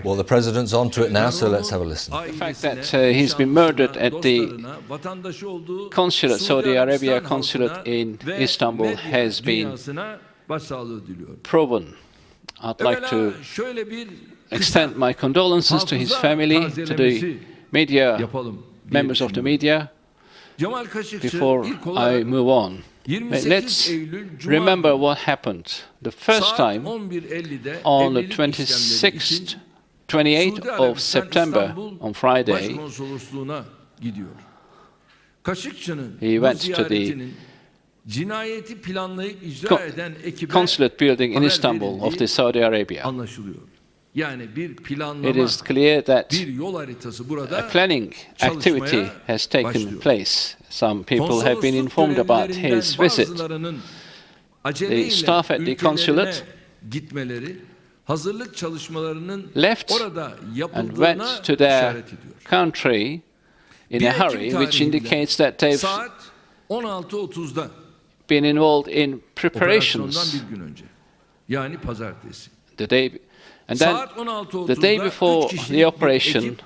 Well, the president's on to it now, so let's have a listen. The fact that he's been murdered at the consulate, Saudi Arabia consulate in Istanbul, has been proven. I'd like to extend my condolences to his family, to the media, members of the media, before I move on. Let's remember what happened. The first time, on the 28th of September, on Friday, he went to the consulate building in Istanbul of the Saudi Arabia. It is clear that a planning activity has taken place. Some people have been informed about his visit. The staff at the consulate left and went to their country in a hurry, which indicates that they've been involved in preparations the day. And then, the day before the operation,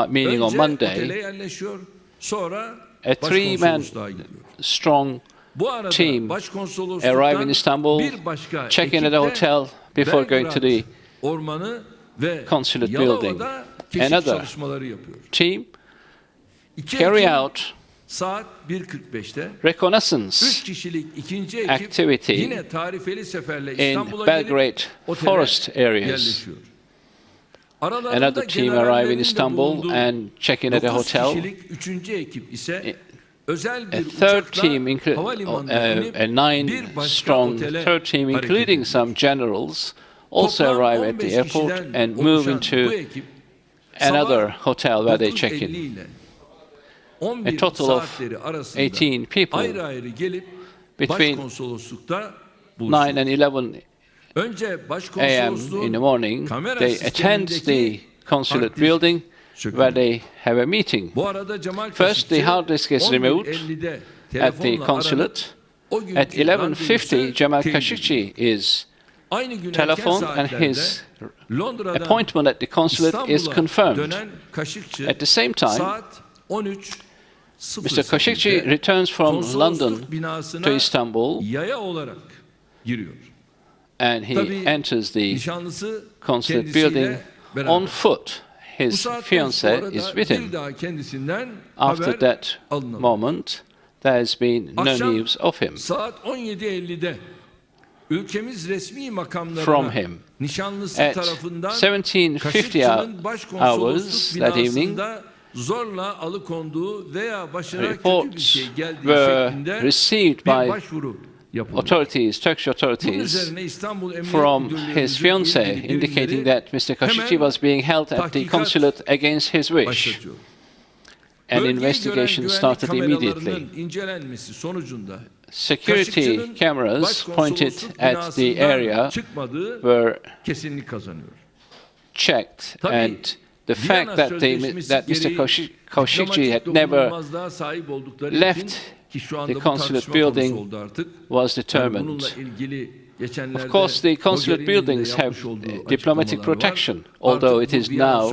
meaning on Monday, a three-man strong team arrived in Istanbul, check in at the hotel before going to the consulate building. Another team carry out reconnaissance activity in Belgrade forest areas. Another team arrived in Istanbul and check in at a hotel. A third team, a 9-strong third team, including some generals, also arrive at the airport and move into another hotel where they check in. A total of 18 people between 9 and 11 a.m. in the morning, they attend the consulate building where they have a meeting. First, the hard disk is removed at the consulate. At 11:50, Jamal Khashoggi is telephoned and his appointment at the consulate is confirmed. At the same time, Mr. Khashoggi returns from London to Istanbul and he enters the consulate building on foot. His fiancée is with him. After that moment, there has been no news of him. From him. At 17:50 hours that evening, reports were received by authorities, Turkish authorities, from his fiancée, indicating that Mr. Khashoggi was being held at the consulate against his wish. An investigation started immediately. Security cameras pointed at the area were checked, and the fact that Mr. Khashoggi had never left the consulate building was determined. Of course, the consulate buildings have diplomatic protection, although it is now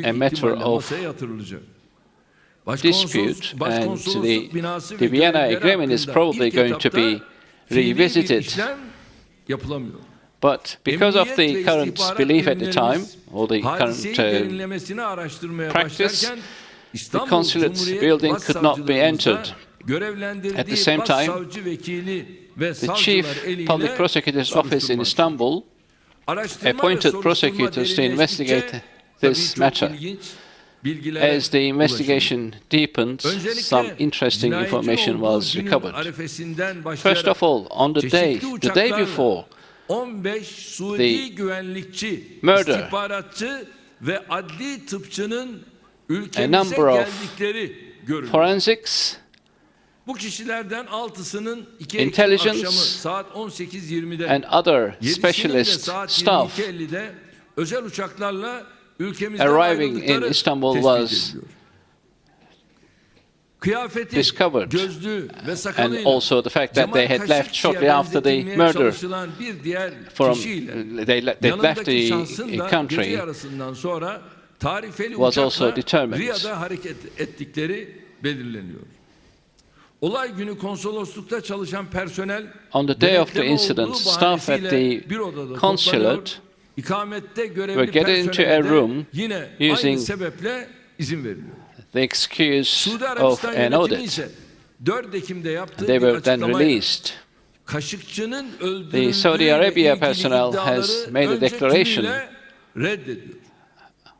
a matter of dispute, and the Vienna Agreement is probably going to be revisited. But because of the current belief at the time, or the current practice, the consulate building could not be entered. At the same time, the Chief Public Prosecutor's Office in Istanbul appointed prosecutors to investigate this matter. As the investigation deepened, some interesting information was recovered. First of all, on the day before the murder, a number of forensics, intelligence, and other specialist staff arriving in Istanbul was discovered, and also the fact that they had left shortly after the murder they left the country was also determined. On the day of the incident, staff at the consulate were getting into a room using the excuse of an audit. They were then released. The Saudi Arabia personnel has made a declaration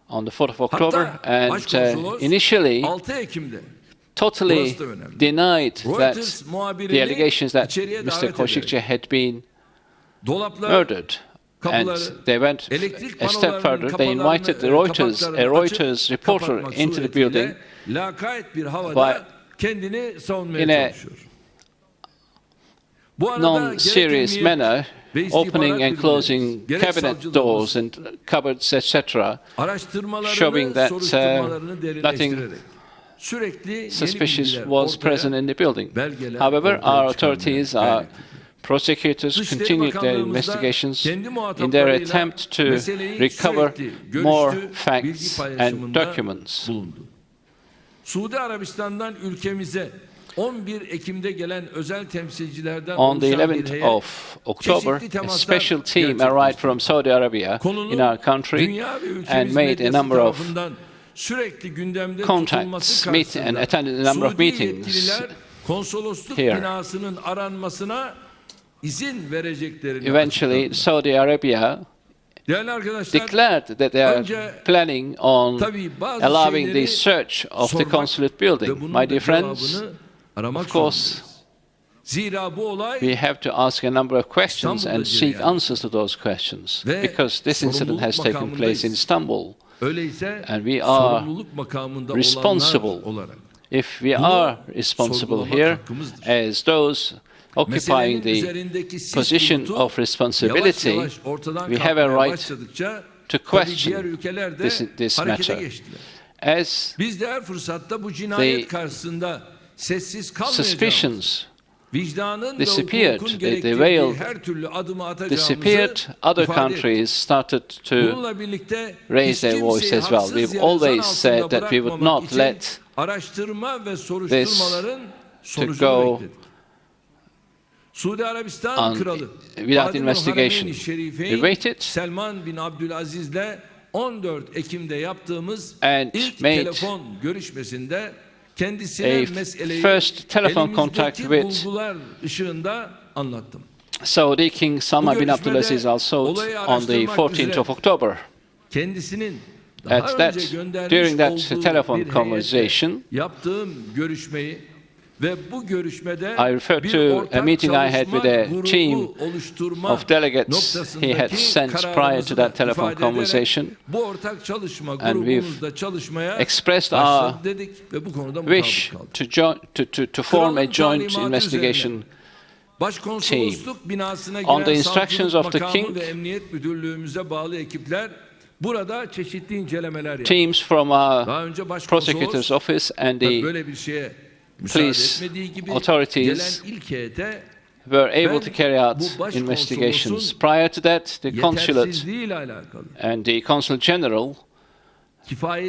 on the 4th of October and initially totally denied that the allegations that Mr. Khashoggi had been murdered. And they went a step further. They invited a Reuters reporter into the building in a non-serious manner, opening and closing cabinet doors and cupboards, etc., showing that nothing suspicious was present in the building. However, our authorities, our prosecutors continued their investigations in their attempt to recover more facts and documents. On the 11th of October, a special team arrived from Saudi Arabia in our country and made a number of contacts, and attended a number of meetings here. Eventually, Saudi Arabia declared that they are planning on allowing the search of the consulate building. My dear friends, of course, we have to ask a number of questions and seek answers to those questions, because this incident has taken place in Istanbul, and we are responsible. If we are responsible here as those occupying the position of responsibility, we have a right to question this matter. As the suspicions disappeared, the veil disappeared, other countries started to raise their voice as well. We've always said that we would not let this to go without investigation. We waited and made a first telephone contact with Saudi King Salman bin Abdulaziz Al Saud on the 14th of October. During that telephone conversation, I referred to a meeting I had with a team of delegates he had sent prior to that telephone conversation, and we've expressed our wish to form a joint investigation team. On the instructions of the King, teams from our prosecutor's office and the police authorities were able to carry out investigations. Prior to that, the consulate and the consul general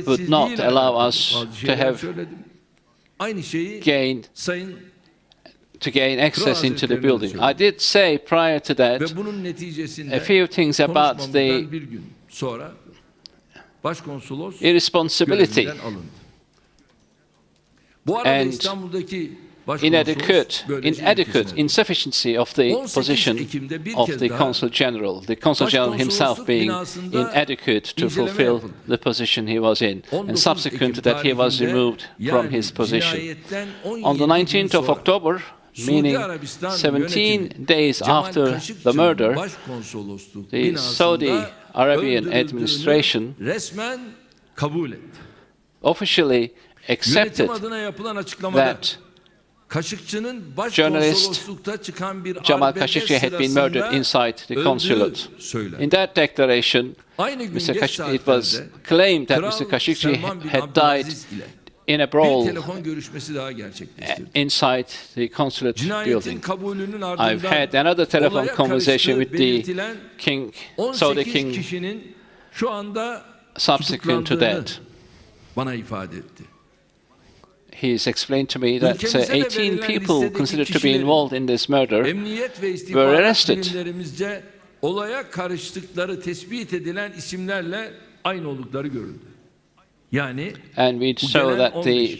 would not allow us to gain access into the building. I did say prior to that a few things about the irresponsibility and insufficiency of the position of the Consul General. The Consul General himself being inadequate to fulfill the position he was in, and subsequent to that he was removed from his position. On the 19th of October, meaning 17 days after the murder, the Saudi Arabian administration officially accepted that journalist Jamal Khashoggi had been murdered inside the consulate. In that declaration, it was claimed that Mr. Khashoggi had died in a bir brawl telefon görüşmesi daha gerçekleştirdi. inside the consulate Cinayetin building. kabulünün I've ardından had another telephone olaya conversation karıştığı with the belirtilen king, Saudi 18 king, kişinin şu anda subsequent to tutuklandığını that. bana ifade etti. He's explained to me that Ülkemize de 18 verilen people listedeki considered to be kişilerin involved in this murder Emniyet ve were istihbarat arrested. birimlerimizce olaya karıştıkları tespit edilen isimlerle aynı oldukları görüldü. Yani And we bu show gelen that 15 kişi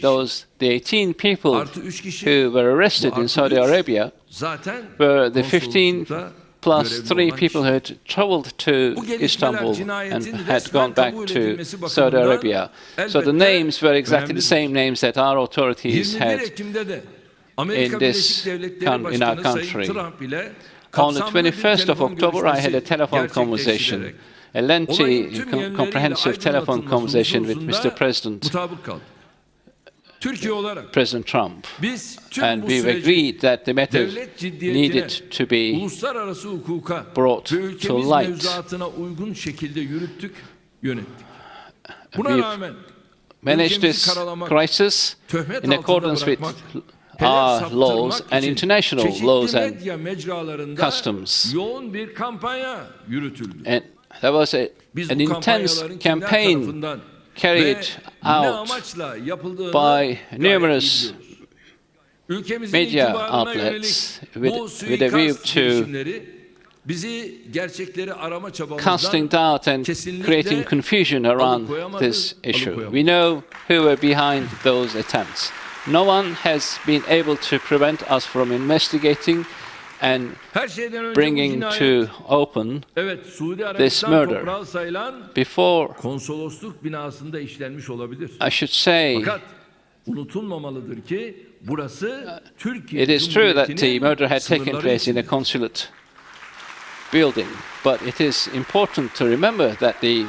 the 18 people artı 3 kişi, who were arrested bu in artı Saudi 3 Arabia zaten were the 15 konsoloslukta plus görevli 3 olan people kişiler. who had traveled to Bu gelişmeler Istanbul and cinayetin had resmen gone back kabul to edilmesi Saudi bakımından Arabia. So the elbette names were exactly the önemlidir. same names that our authorities 21 had. Ekim'de de Amerika in Birleşik this Devletleri in our Başkanı country. Sayın Trump ile On the kapsamlı bir 21st of telefon October, I had a görüşmesi telephone conversation, gerçekleştirerek a lengthy, olayın tüm yönleriyle comprehensive telephone aydınlatılması conversation with hususunda Mr. President, mutabık kaldık. Türkiye olarak President Trump. biz tüm And bu we süreci agreed that the matter devlet ciddiyetine, needed to be uluslararası hukuka brought ve to ülkemiz light. mevzuatına uygun şekilde yürüttük, yönettik. Buna We've rağmen managed ülkemizi this karalamak, crisis töhmet in altında accordance with bırakmak, our hedef laws saptırmak and için international çeşitli laws and medya mecralarında customs. yoğun bir kampanya yürütüldü. And there was Biz an bu intense kampanyaların kimler campaign tarafından carried ve ne out amaçla yapıldığını by gayet iyi numerous biliyoruz. Ülkemizin media itibarına yönelik outlets bu with a view suikast to girişimleri bizi gerçekleri arama casting çabamızdan doubt and kesinlikle creating confusion around alıkoyamadı, this issue. alıkoyamadı. We know who were behind those attempts. No one has been able to prevent us from investigating and Her şeyden önce bu bringing cinayet, to open evet, Suudi this Arabistan murder. toprağı sayılan Before, konsolosluk binasında işlenmiş olabilir. I should say, Fakat unutulmamalıdır ki burası Türkiye it is true that the Cumhuriyeti'nin murder had taken sınırları place in a içindir. consulate building, but it is important to remember that the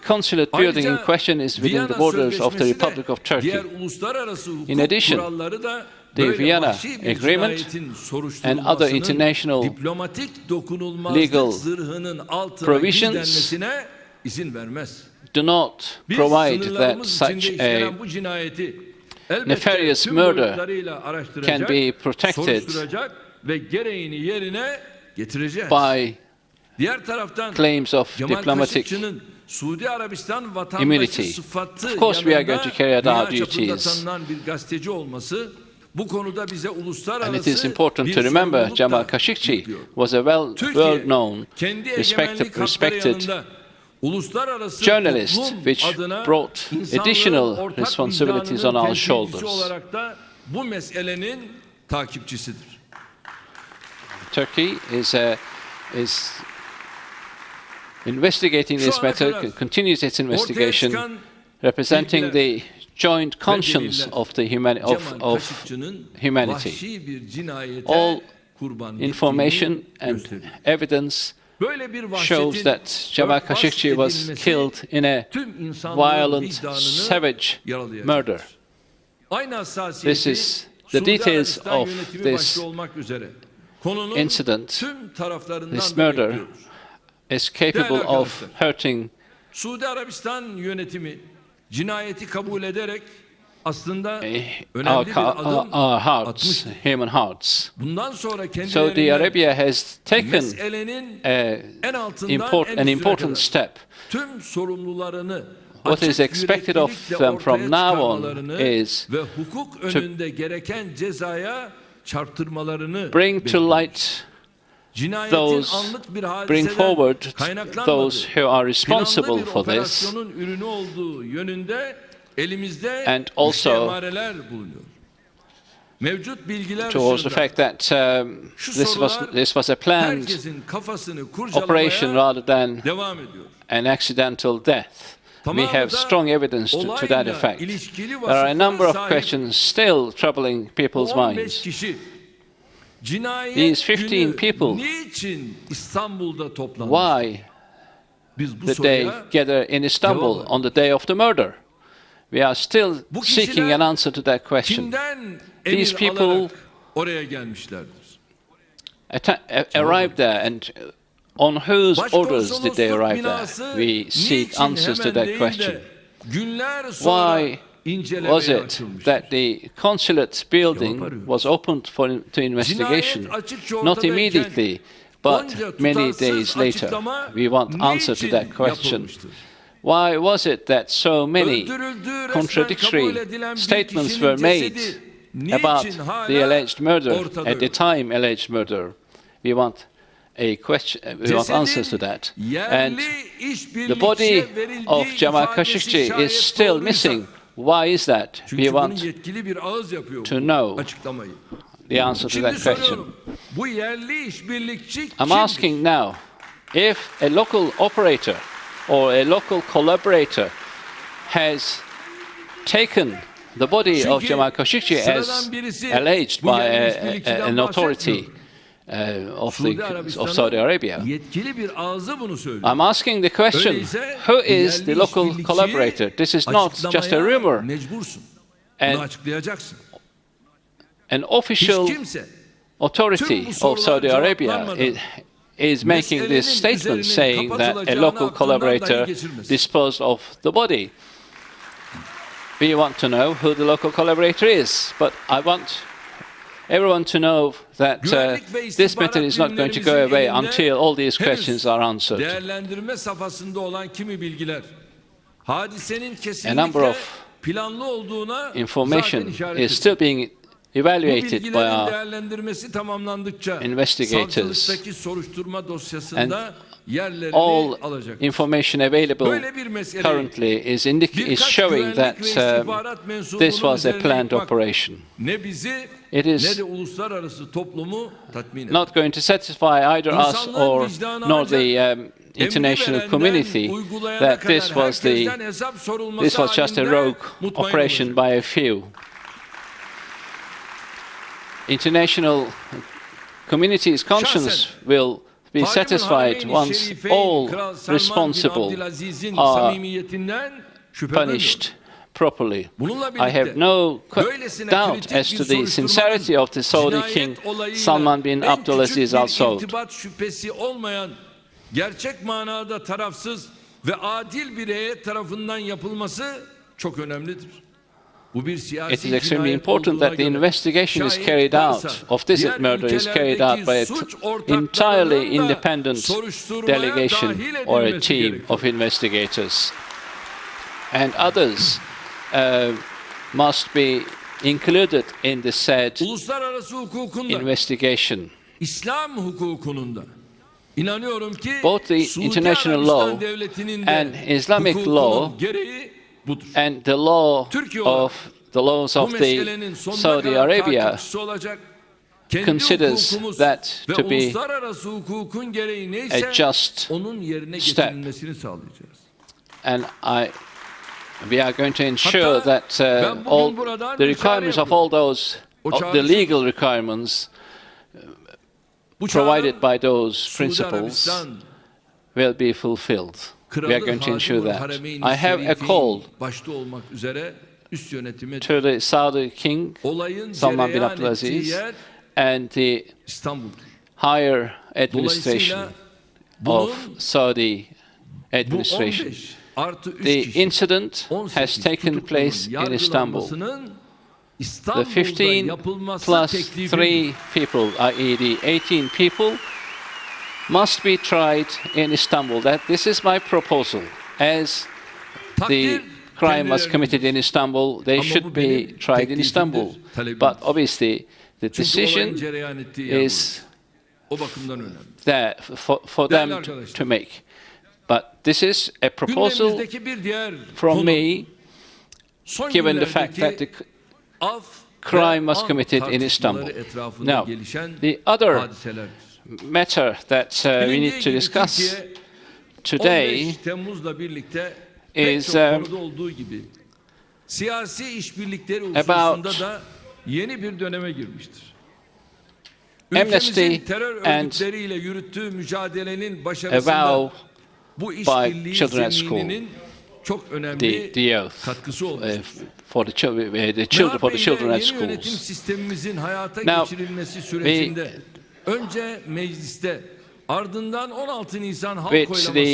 consulate building in Ayrıca question is within Viyana the borders of the Sözleşmesi de Republic of Turkey. diğer uluslararası hukuk In addition, kuralları da the böyle Vienna vahşi bir Agreement cinayetin and other soruşturulmasının international diplomatik dokunulmazlık legal zırhının altına provisions gizlenmesine izin vermez. do not Biz provide that sınırlarımız such içinde a işlenen bu cinayeti elbette nefarious tüm murder boyutlarıyla can araştıracak, be protected soruşturacak ve gereğini yerine getireceğiz. by Diğer taraftan claims of Jamal diplomatic Khashoggi'nin Suudi Arabistan vatandaşı immunity. sıfatı Of course we are going yanında to carry out our dünya çapında duties. tanınan bir gazeteci olması bu konuda bize And it is uluslararası important bir to remember sorumluluk Jamal da Khashoggi yüklüyor. was a Türkiye, well-known, kendi egemenlik hakları respected yanında uluslararası journalist toplum which adına brought insanlığın additional ortak responsibilities on vicdanının our temsilcisi shoulders. olarak da bu meselenin takipçisidir. Turkey is investigating Şu this ana matter, kadar continues its ortaya investigation, çıkan representing bilgiler the joint conscience deliller, of the Jamal of Khashoggi'nin humanity. vahşi bir cinayete All kurban information gittiğini and gösteriyor. evidence Böyle bir shows vahşetin that Jamal örtbas Khashoggi was edilmesi killed in a tüm insanlığın violent, vicdanını savage yaralayacaktır. murder. Aynı hassasiyeti This is the Suudi details Arabistan of yönetimi this başta olmak üzere konunun incident, tüm taraflarından this da murder bekliyoruz. is capable Değerli of arkadaşlar, hurting Suudi Arabistan yönetimi cinayeti kabul ederek aslında our, önemli bir adım our hearts, atmıştır. human hearts. Bundan sonra Saudi kendilerinden Arabia has taken meselenin en altından en an üstüne important kadar step. tüm sorumlularını What is açık expected of yüreklilikle them from ortaya now on çıkarmalarını is ve hukuk önünde gereken cezaya çarptırmalarını bring to bekliyoruz. light Cinayetin those, anlık bir bring hadiseden forward kaynaklanmadığı, those who are responsible planlı bir for this, operasyonun ürünü olduğu yönünde elimizde and also güçlü emareler bulunuyor. Mevcut bilgiler towards the ışığında fact that şu this was a planned herkesin kafasını operation kurcalamaya rather than devam ediyor. an accidental death. We have strong evidence to that olayla effect. ilişkili There are a number of vasıflara questions still troubling people's 15 minds. kişi cinayet These 15 günü people, niçin İstanbul'da toplanmış? Why Biz bu did they soruya gather in Istanbul cevap on the day of the murder? We are still Bu seeking kişiler an answer to that question. kimden These emir people alarak oraya gelmişlerdir? Arrived there, and on whose orders did they Başkonsolosluk arrive there? binası We seek niçin answers to hemen that değil question. de günler sonra Why was it that the consulate building was opened to investigation? Not immediately, but many days later. We want answer to that question. Why was it that so many contradictory statements were made about the alleged murder, at the time alleged murder? We want a question, we want answers to that. And the body of Jamal Khashoggi is still missing. Why is that? We want to know the answer to that question. I'm asking now, if a local operator or a local collaborator has taken the body of Jamal Khashoggi as alleged by an authority of Saudi Arabia, I'm asking the question, who is the local collaborator? This is not just a rumor. An official authority of Saudi Arabia is making this statement saying that a local collaborator disposed of the body. We want to know who the local collaborator is, but I want everyone to know that this matter is not going to go away until all these questions are answered. A number of information is still being evaluated by our investigators, and all information available currently is showing that this was a planned operation. It is not going to satisfy either us nor the international community that this was just a rogue operation by a few. International community's conscience will be satisfied once all responsible are punished properly. I have no doubt as to the sincerity of the Saudi King Salman bin Abdulaziz Al Saud. Gerçek manada tarafsız ve adil bireye tarafından yapılması çok önemlidir. It is extremely important that the investigation is carried out, of this murder is carried out by an entirely independent delegation or a team of investigators. And others must be included in the said investigation. Both the international law and Islamic law and the laws of the Saudi Arabia considers that to be a just step. And we are going to ensure that all the requirements of all those, the legal requirements provided by those principles will be fulfilled. We are going to ensure that. I have a call to the Saudi King, Salman bin Abdulaziz, and the higher administration of Saudi administration. The incident has taken place in Istanbul. The 15 plus 3 people, i.e. the 18 people, must be tried in Istanbul. This is my proposal. As the crime was committed in Istanbul, they should be tried in Istanbul. But obviously, the decision is there for them to make. But this is a proposal from me, given the fact that the crime was committed in Istanbul. Now, the other matter that we need to discuss today is about amnesty and a vow by children at school, the oath for the children at schools. Now, with the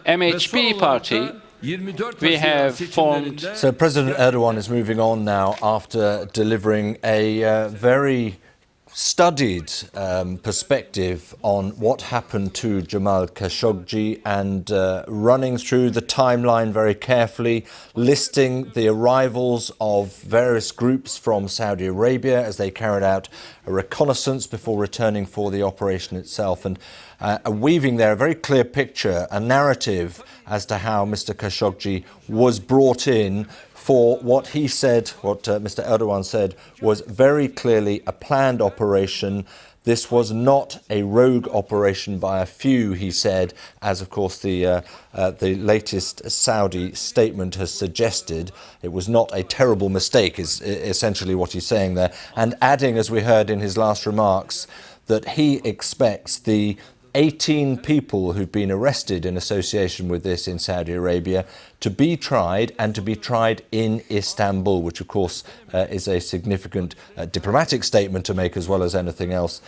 MHP party, We have formed. So President Erdogan is moving on now after delivering a very studied perspective on what happened to Jamal Khashoggi and running through the timeline very carefully, listing the arrivals of various groups from Saudi Arabia as they carried out a reconnaissance before returning for the operation itself, and weaving there a very clear picture, a narrative as to how Mr. Khashoggi was brought in for what he said, what Mr. Erdogan said, was very clearly a planned operation. This was not a rogue operation by a few, he said, as of course the latest Saudi statement has suggested. It was not a terrible mistake, is essentially what he's saying there. And adding, as we heard in his last remarks, that he expects the 18 people who've been arrested in association with this in Saudi Arabia to be tried, and to be tried in Istanbul, which of course is a significant diplomatic statement to make as well as anything else.